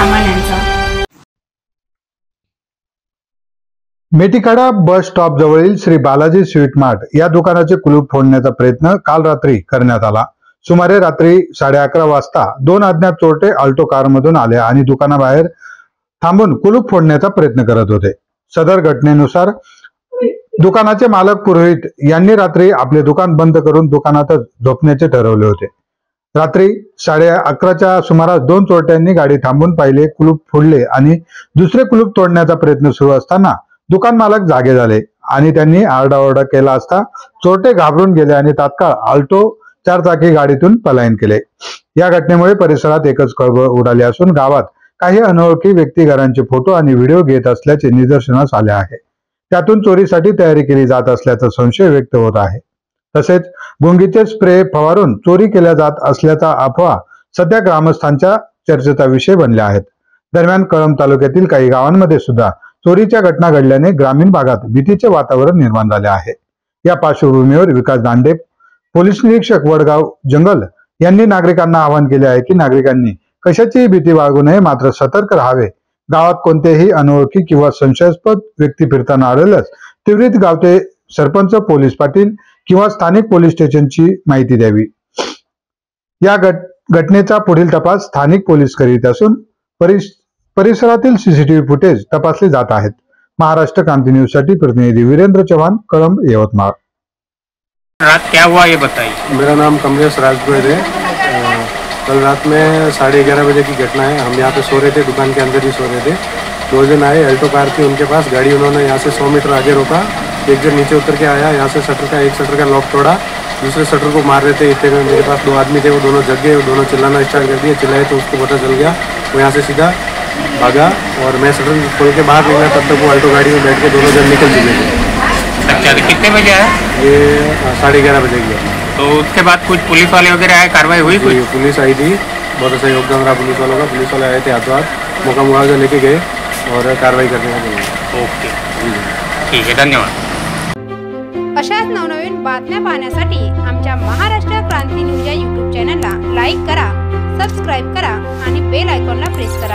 सर्वसामान्यांचा। मेटीखाडा bus stop जवळील Shri Balaji sweet mart या दुकानाचे कुलूप फोडण्याचा प्रयत्न काल रात्री करण्यात आला। सुमारे रात्री 11:30 वाजता दोन अज्ञात चोरटे अल्टो कारमधून आले आणि दुकानाबाहेर थांबून कुलूप फोडण्याचा प्रयत्न करत होते। सदर घटनेनुसार दुकानाचे मालक पुरोहित यांनी रात्री आपले दुकान बंद करून दुकानातच झोपण्याचे ठरवले होते। रात्री 11:30च्या सुमारास दोन चोरट्यांनी गाडी थांबून पाहिले, कुलूप फोडले आणि दुसरे कुलूप तोडण्याचा प्रयत्न सुरू असताना दुकान मालक जागे झाले आणि त्यांनी आरडाओरडा केला असता चोरटे घाबरून गेले आणि तात्काळ अल्टो चारचाकी गाडीतून पलायन केले। या घटनेमुळे परिसरात एकच खळबळ उडाली असून गावात काही अनोळखी व्यक्ती घरांचे फोटो आणि व्हिडिओ घेत असल्याचे निदर्शनास आले आहे। त्यातून चोरीसाठी तयारी केली जात असल्याचा संशय व्यक्त होत आहे। तसेच गुंगीचे स्प्रे फवारून चोरी केल्या जात असल्याचा अफवा सध्या ग्रामस्थांच्या चर्चेचा विषय बनल्या आहेत। दरम्यान कळंब तालुक्यातील काही गावांमध्ये सुद्धा चोरीच्या घटना घडल्याने ग्रामीण भागात भीतीचे वातावरण निर्माण झाले आहे। या पार्श्वभूमीवर विकास दांडे, पोलीस निरीक्षक वडगाव जंगल यांनी नागरिकांना आवाहन केले आहे की नागरिकांनी कशाचीही भीती बाळगू नये, मात्र सतर्क राहावे। गावात कोणतेही अनोळखी किंवा संशयास्पद व्यक्ती फिरताना आढळल्यास त्वरित गावचे सरपंच, पोलीस पाटील किंवा स्थानिक पोलीस स्टेशनची माहिती द्यावी। या घटनेचा पुढील तपास स्थानिक पोलीस करीत असून परिसरातील सीसीटीव्ही फुटेज तपासले जात आहेत। महाराष्ट्र क्रांति न्यूज साठी प्रतिनिधि वीरेंद्र चौहान, कळंब, यवतमाळ। रात क्या हुआ ये बताइए। मेरा नाम कमलेश राजगोर है। कल रात में 11:30 बजे की घटना है। हम यहाँ पे सो रहे थे, दुकान के अंदर ही सो रहे थे। दो जन आए, अल्टो कार थी उनके पास, गाड़ी उन्होंने यहाँ से 100 मीटर आगे रोका। एक जन नीचे उतर के आया, यहाँ से एक शटर का लॉक तोड़ा, दूसरे शटर को मार रहे थे। इतने में मेरे पास दो आदमी थे, वो दोनों जग गए, वो दोनों चिल्लाना स्टार्ट कर दिए। चिल्लाए तो उसको पता चल गया, वो यहाँ से सीधा भागा और मैं शटर खोल के बाहर निकला, तब तक वो अल्टो गाड़ी में बैठ के दोनों जन निकल चुके थे। अच्छा, कितने बजे आया ये? 11:30 बजे गया। तो उसके बाद कुछ पुलिस वाले वगैरह आए, कार्रवाई हुई? कुछ पुलिस आई थी, बहुत अच्छा योगदान रहा पुलिस वालों का। पुलिस वाले आए थे, हाथों हाथ मौका मुआवजा लेके गए और कार्रवाई करने का। ओके, ठीक है, धन्यवाद। अशाच नवनवीन बातम्या पाहण्यासाठी आमच्या महाराष्ट्र क्रांती न्यूज या यूट्यूब चॅनलला लाईक करा, सबस्क्राईब करा आणि बेल आयकॉनला प्रेस करा।